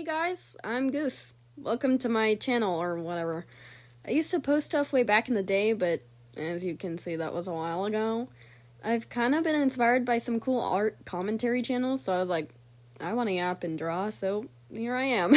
Hey guys, I'm Goose. Welcome to my channel, or whatever. I used to post stuff way back in the day, but as you can see, that was a while ago. I've kind of been inspired by some cool art commentary channels, so I was like, I want to yap and draw, so here I am.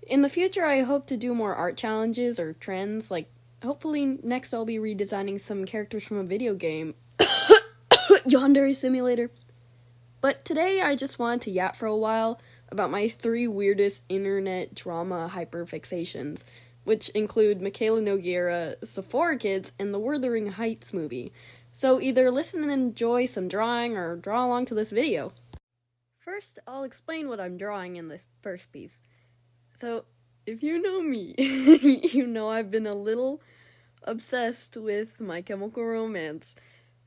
In the future, I hope to do more art challenges or trends, like, hopefully next I'll be redesigning some characters from a video game. Yandere Simulator. But today I just wanted to yap for a while about my 3 weirdest internet drama hyperfixations, which include Mikayla Nogueira, Sephora Kids, and the Wurthering Heights movie. So either listen and enjoy some drawing or draw along to this video. First, I'll explain what I'm drawing in this first piece. So, if you know me, you know I've been a little obsessed with My Chemical Romance.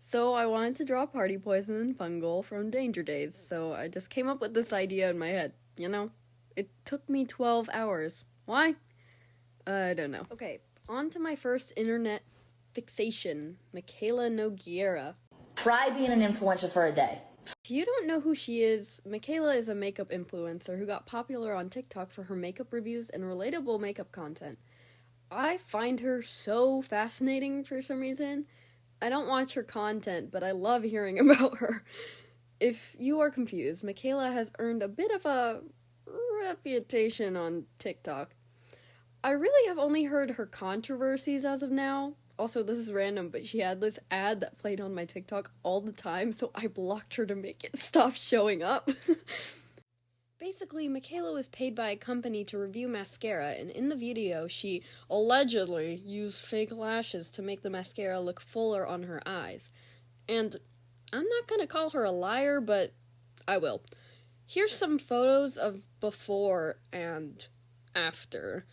So I wanted to draw Party Poison and Fungal from Danger Days, so I just came up with this idea in my head, you know? It took me 12 hours. Why? I don't know. Okay, on to my first internet fixation, Mikayla Nogueira. Try being an influencer for a day. If you don't know who she is, Mikayla is a makeup influencer who got popular on TikTok for her makeup reviews and relatable makeup content. I find her so fascinating for some reason. I don't watch her content, but I love hearing about her. If you are confused, Mikayla has earned a bit of a reputation on TikTok. I really have only heard her controversies as of now. Also, this is random, but she had this ad that played on my TikTok all the time, so I blocked her to make it stop showing up. Basically, Mikayla was paid by a company to review mascara, and in the video, she allegedly used fake lashes to make the mascara look fuller on her eyes. And I'm not gonna call her a liar, but I will. Here's some photos of before and after.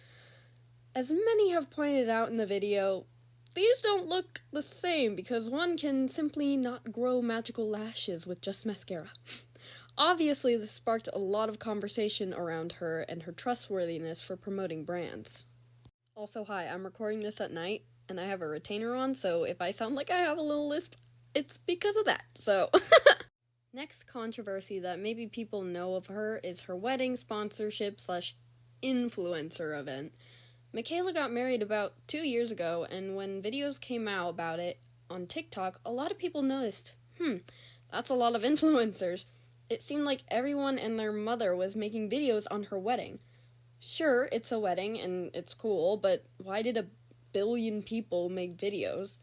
As many have pointed out in the video, these don't look the same because one can simply not grow magical lashes with just mascara. Obviously, this sparked a lot of conversation around her and her trustworthiness for promoting brands. Also, hi, I'm recording this at night, and I have a retainer on, so if I sound like I have a little lisp, it's because of that, so. Next controversy that maybe people know of her is her wedding sponsorship / influencer event. Mikayla got married about 2 years ago, and when videos came out about it on TikTok, a lot of people noticed, that's a lot of influencers. It seemed like everyone and their mother was making videos on her wedding. Sure, it's a wedding and it's cool, but why did 1 billion people make videos?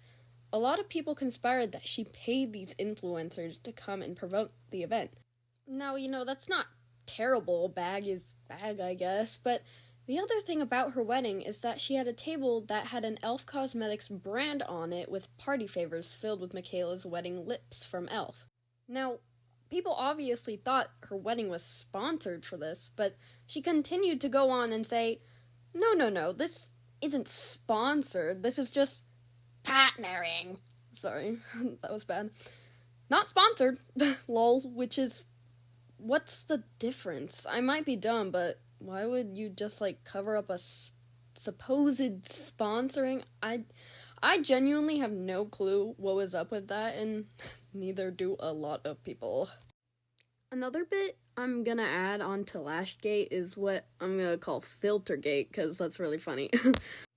A lot of people conspired that she paid these influencers to come and promote the event. Now, that's not terrible. Bag is bag, I guess, but the other thing about her wedding is that she had a table that had an e.l.f. Cosmetics brand on it with party favors filled with Mikayla's wedding lips from e.l.f. Now, people obviously thought her wedding was sponsored for this, but she continued to go on and say, no, this isn't sponsored, this is just partnering. Sorry, that was bad. Not sponsored, lol, which is, what's the difference? I might be dumb, but why would you just, cover up a supposed sponsoring? I genuinely have no clue what was up with that, and neither do a lot of people. Another bit I'm gonna add on to Lashgate is what I'm gonna call Filtergate, because that's really funny.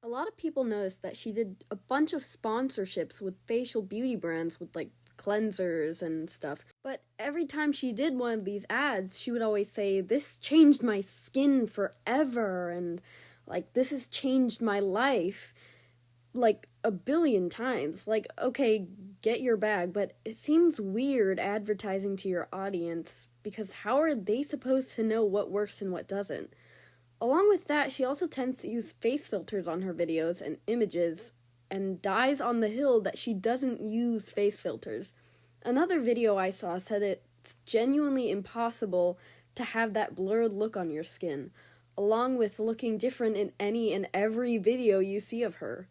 A lot of people noticed that she did a bunch of sponsorships with facial beauty brands with, cleansers and stuff. But every time she did one of these ads, she would always say, this changed my skin forever, and, this has changed my life. 1 billion times. Okay, get your bag, but it seems weird advertising to your audience, because how are they supposed to know what works and what doesn't? Along with that, she also tends to use face filters on her videos and images, and dies on the hill that she doesn't use face filters. Another video I saw said it's genuinely impossible to have that blurred look on your skin, along with looking different in any and every video you see of her.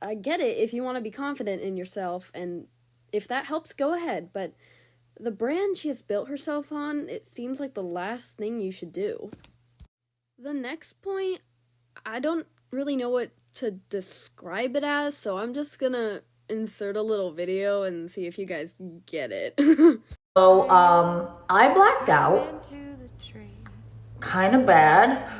I get it if you want to be confident in yourself, and if that helps, go ahead, but the brand she has built herself on, it seems like the last thing you should do. The next point, I don't really know what to describe it as, so I'm just gonna insert a little video and see if you guys get it. So, I blacked out. Kinda bad.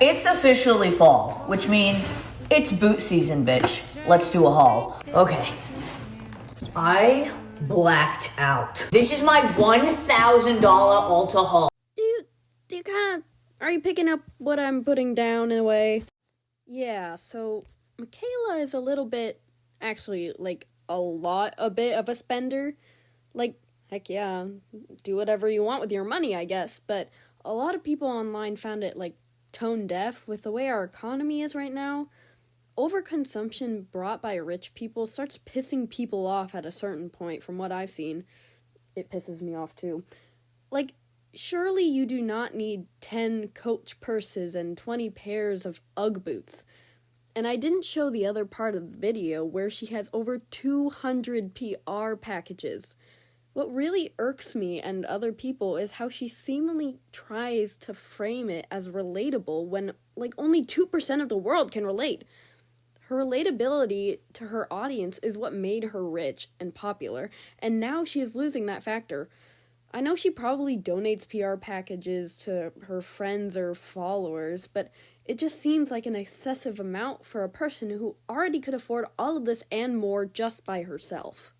It's officially fall, which means it's boot season, bitch. Let's do a haul. Okay. I blacked out. This is my $1,000 Ulta haul. Do you kind of, are you picking up what I'm putting down in a way? Yeah, so Mikayla is a little bit, actually, like, a bit of a spender. Like, heck yeah, do whatever you want with your money, I guess, but a lot of people online found it, like, tone deaf with the way our economy is right now. Overconsumption brought by rich people starts pissing people off at a certain point, from what I've seen. It pisses me off, too. Like, surely you do not need 10 Coach purses and 20 pairs of Ugg boots. And I didn't show the other part of the video where she has over 200 PR packages. What really irks me and other people is how she seemingly tries to frame it as relatable when, like, only 2% of the world can relate. Her relatability to her audience is what made her rich and popular, and now she is losing that factor. I know she probably donates PR packages to her friends or followers, but it just seems like an excessive amount for a person who already could afford all of this and more just by herself.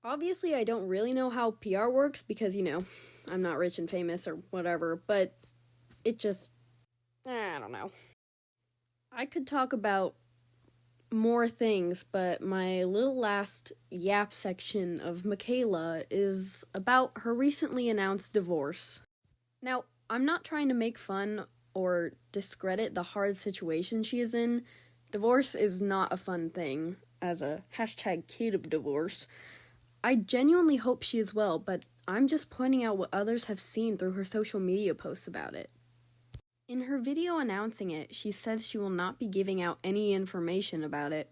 Obviously, I don't really know how PR works because, I'm not rich and famous or whatever, but it just, I don't know. I could talk about more things, but my little last YAP section of Mikayla is about her recently announced divorce. Now, I'm not trying to make fun or discredit the hard situation she is in. Divorce is not a fun thing, as a #kid of divorce. I genuinely hope she is well, but I'm just pointing out what others have seen through her social media posts about it. In her video announcing it, she says she will not be giving out any information about it.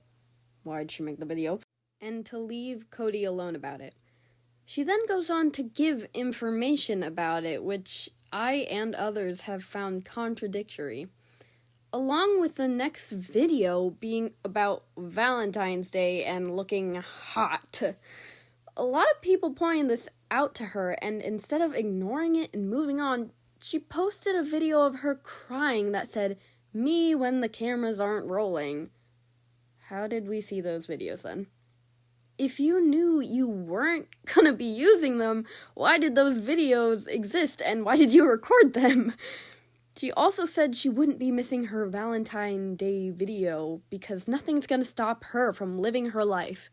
Why'd she make the video? And to leave Cody alone about it. She then goes on to give information about it, which I and others have found contradictory. Along with the next video being about Valentine's Day and looking hot. A lot of people pointed this out to her, and instead of ignoring it and moving on, she posted a video of her crying that said, "Me when the cameras aren't rolling." How did we see those videos then? If you knew you weren't gonna be using them, why did those videos exist and why did you record them? She also said she wouldn't be missing her Valentine's Day video because nothing's gonna stop her from living her life.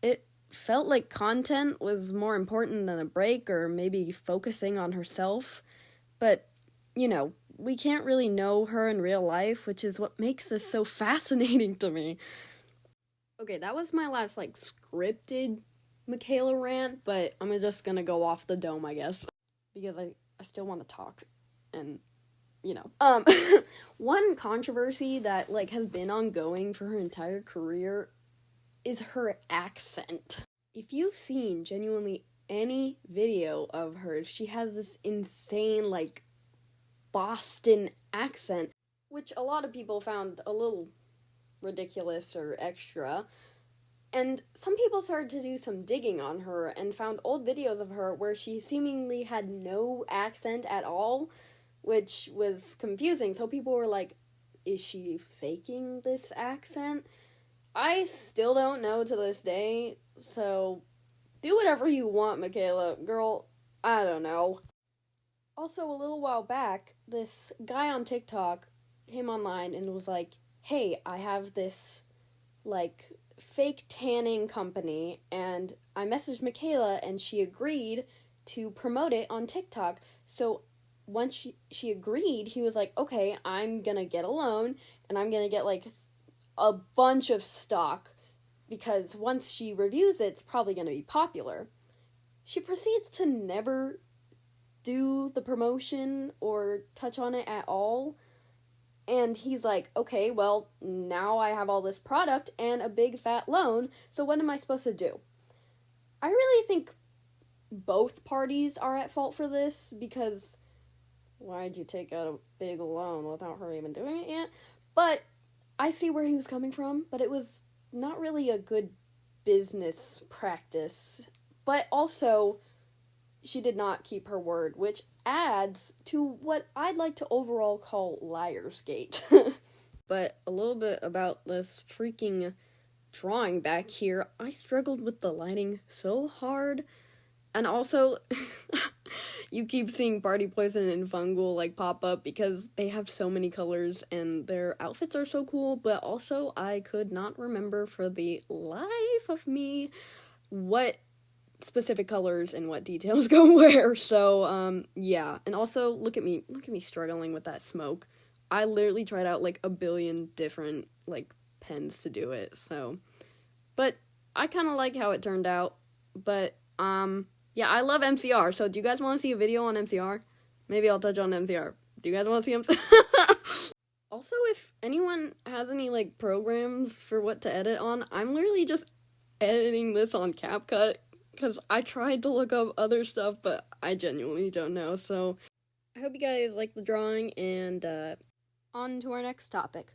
It felt like content was more important than a break or maybe focusing on herself. But, we can't really know her in real life, which is what makes this so fascinating to me. Okay, that was my last, scripted Mikayla rant, but I'm just gonna go off the dome, I guess. Because I still want to talk. And, one controversy that, has been ongoing for her entire career is her accent. If you've seen genuinely any video of hers, she has this insane, Boston accent, which a lot of people found a little ridiculous or extra. And some people started to do some digging on her and found old videos of her where she seemingly had no accent at all, which was confusing. So people were like, is she faking this accent? I still don't know to this day, so do whatever you want, Mikayla. Girl, I don't know. Also, a little while back, this guy on TikTok came online and was like, hey, I have this, fake tanning company, and I messaged Mikayla, and she agreed to promote it on TikTok. So once she agreed, he was like, okay, I'm gonna get a loan, and I'm gonna get, a bunch of stock, because once she reviews it, it's probably going to be popular. She proceeds to never do the promotion or touch on it at all, and he's like, okay, well, now I have all this product and a big fat loan, so what am I supposed to do? I really think both parties are at fault for this, because why'd you take out a big loan without her even doing it yet? But I see where he was coming from, but it was not really a good business practice. But also, she did not keep her word, which adds to what I'd like to overall call Liarsgate. But a little bit about this freaking drawing back here. I struggled with the lighting so hard. And also, you keep seeing Party Poison and Fungal, like, pop up because they have so many colors and their outfits are so cool, but also I could not remember for the life of me what specific colors and what details go where, so, yeah. And also, look at me struggling with that smoke. I literally tried out, like, a billion different, like, pens to do it, so. But I kind of like how it turned out, but, yeah, I love MCR, so do you guys want to see a video on MCR? Maybe I'll touch on MCR. Do you guys want to see MCR? Also, if anyone has any, like, programs for what to edit on, I'm literally just editing this on CapCut, because I tried to look up other stuff, but I genuinely don't know, so I hope you guys like the drawing, and, on to our next topic.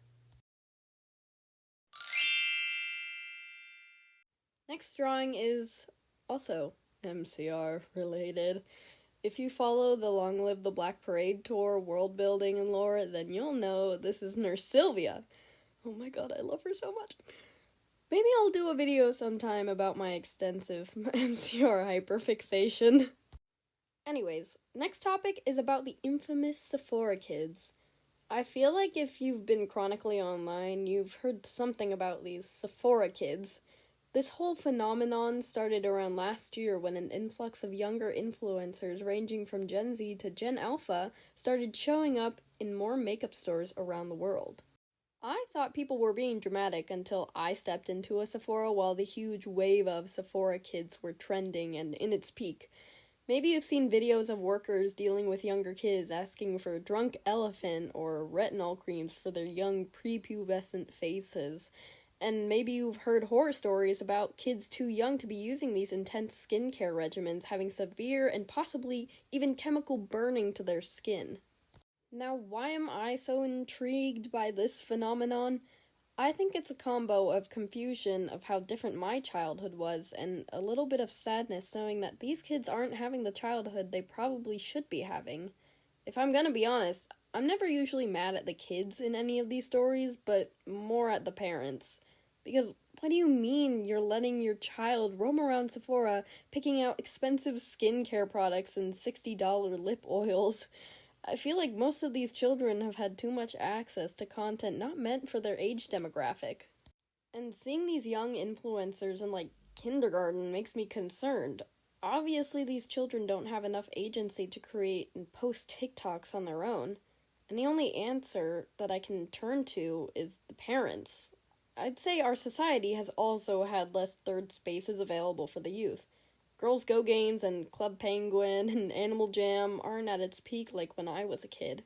Next drawing is also MCR related. If you follow the Long Live the Black Parade tour, world building and lore, then you'll know this is Nurse Sylvia. Oh my god, I love her so much. Maybe I'll do a video sometime about my extensive MCR hyperfixation. Anyways, next topic is about the infamous Sephora kids. I feel like if you've been chronically online, you've heard something about these Sephora kids. This whole phenomenon started around last year when an influx of younger influencers ranging from Gen Z to Gen Alpha started showing up in more makeup stores around the world. I thought people were being dramatic until I stepped into a Sephora while the huge wave of Sephora kids were trending and in its peak. Maybe you've seen videos of workers dealing with younger kids asking for drunk elephant or retinol creams for their young prepubescent faces. And maybe you've heard horror stories about kids too young to be using these intense skincare regimens having severe and possibly even chemical burning to their skin. Now, why am I so intrigued by this phenomenon? I think it's a combo of confusion of how different my childhood was and a little bit of sadness knowing that these kids aren't having the childhood they probably should be having. If I'm gonna be honest, I'm never usually mad at the kids in any of these stories, but more at the parents. Because what do you mean you're letting your child roam around Sephora picking out expensive skincare products and $60 lip oils? I feel like most of these children have had too much access to content not meant for their age demographic. And seeing these young influencers in, like, kindergarten makes me concerned. Obviously, these children don't have enough agency to create and post TikToks on their own. And the only answer that I can turn to is the parents. I'd say our society has also had less third spaces available for the youth. Girls Go games and Club Penguin and Animal Jam aren't at its peak like when I was a kid.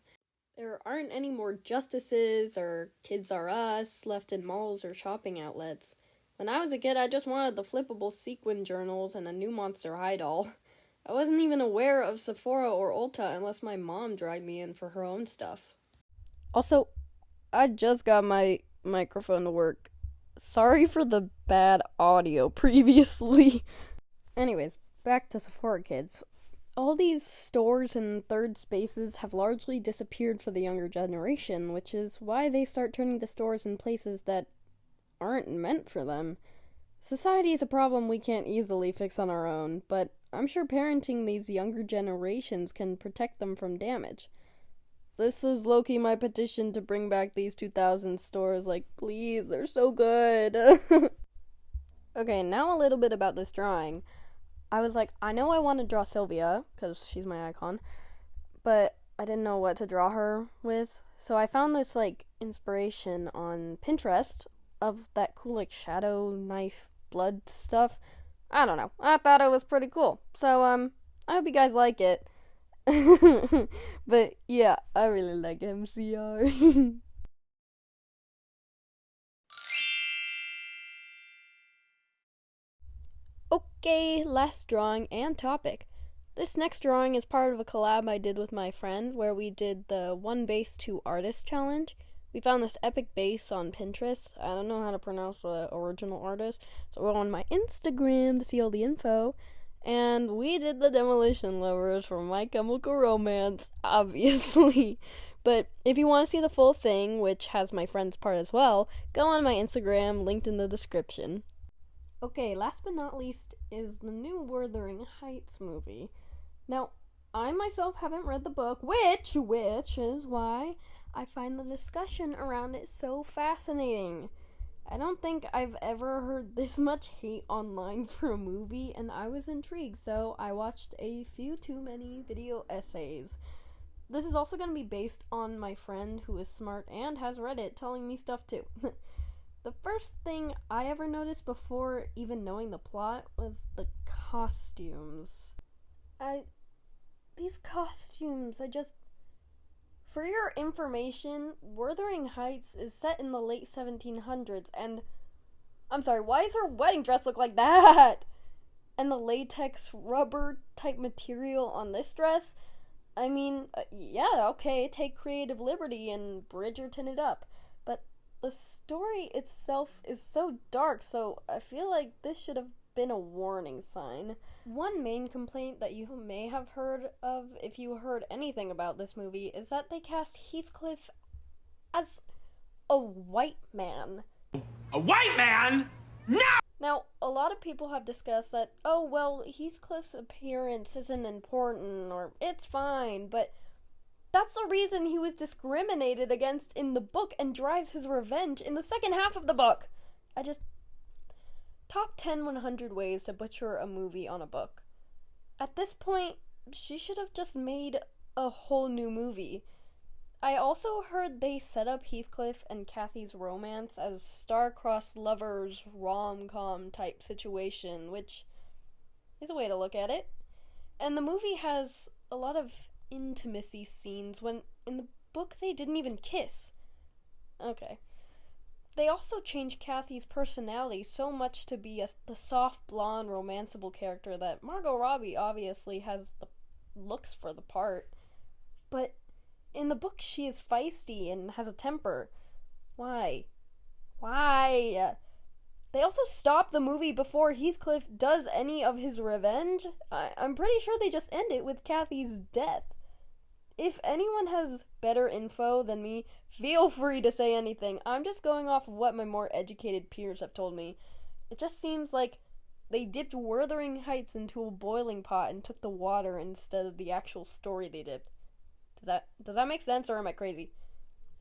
There aren't any more Justices or Kids R Us left in malls or shopping outlets. When I was a kid, I just wanted the flippable sequin journals and a new Monster High doll. I wasn't even aware of Sephora or Ulta unless my mom dragged me in for her own stuff. Also, I just got my microphone to work. Sorry for the bad audio previously. Anyways, back to Sephora kids. All these stores and third spaces have largely disappeared for the younger generation, which is why they start turning to stores in places that aren't meant for them. Society is a problem we can't easily fix on our own, but I'm sure parenting these younger generations can protect them from damage. This is low-key my petition to bring back these 2000 stores, like, please, they're so good. Okay, now a little bit about this drawing. I was like, I know I want to draw Sylvia, because she's my icon, but I didn't know what to draw her with, so I found this, like, inspiration on Pinterest of that cool, like, shadow, knife, blood stuff. I don't know, I thought it was pretty cool, so, I hope you guys like it. But, yeah, I really like MCR. Okay, last drawing and topic. This next drawing is part of a collab I did with my friend where we did the One Base, Two Artists challenge. We found this epic base on Pinterest. I don't know how to pronounce the original artist, so go on my Instagram to see all the info. And we did the Demolition Lovers for My Chemical Romance, obviously. But if you want to see the full thing, which has my friend's part as well, go on my Instagram, linked in the description. Okay, last but not least is the new Wuthering Heights movie. Now, I myself haven't read the book, which is why I find the discussion around it so fascinating. I don't think I've ever heard this much hate online for a movie, and I was intrigued, so I watched a few too many video essays. This is also going to be based on my friend who is smart and has read it telling me stuff too. The first thing I ever noticed before even knowing the plot was the costumes. These costumes, for your information, Wuthering Heights is set in the late 1700s, and I'm sorry, why does her wedding dress look like that? And the latex rubber type material on this dress? I mean, yeah, okay, take creative liberty and Bridgerton it up, but the story itself is so dark, so I feel like this should have been a warning sign. One main complaint that you may have heard of if you heard anything about this movie is that they cast Heathcliff as a white man. A white man? No! Now, a lot of people have discussed that, oh, well, Heathcliff's appearance isn't important, or it's fine, but that's the reason he was discriminated against in the book and drives his revenge in the second half of the book. Top 10 100 ways to butcher a movie on a book. At this point, she should have just made a whole new movie. I also heard they set up Heathcliff and Kathy's romance as star-crossed lovers rom-com type situation, which is a way to look at it. And the movie has a lot of intimacy scenes when in the book they didn't even kiss. Okay. They also changed Kathy's personality so much to be the soft, blonde, romanceable character that Margot Robbie obviously has the looks for the part. But in the book, she is feisty and has a temper. Why? They also stop the movie before Heathcliff does any of his revenge. I'm pretty sure they just end it with Kathy's death. If anyone has better info than me, feel free to say anything. I'm just going off of what my more educated peers have told me. It just seems like they dipped Wuthering Heights into a boiling pot and took the water instead of the actual story they did. Does that make sense, or am I crazy?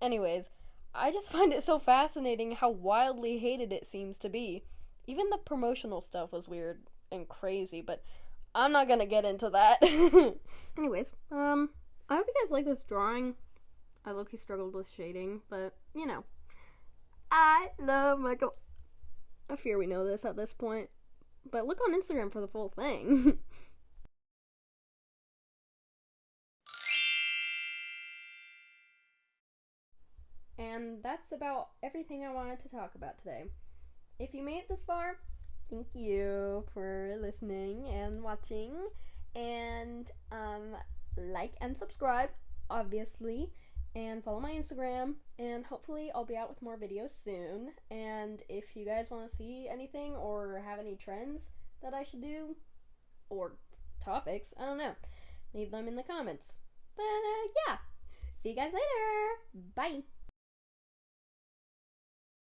Anyways, I just find it so fascinating how wildly hated it seems to be. Even the promotional stuff was weird and crazy, but I'm not gonna get into that. Anyways, I hope you guys like this drawing. I low-key struggled with shading, but, you know. I love Michael. I fear we know this at this point. But look on Instagram for the full thing. And that's about everything I wanted to talk about today. If you made it this far, thank you for listening and watching. And like and subscribe, obviously. And follow my Instagram. And hopefully I'll be out with more videos soon. And if you guys want to see anything or have any trends that I should do, or topics, I don't know, leave them in the comments. But yeah, see you guys later. Bye.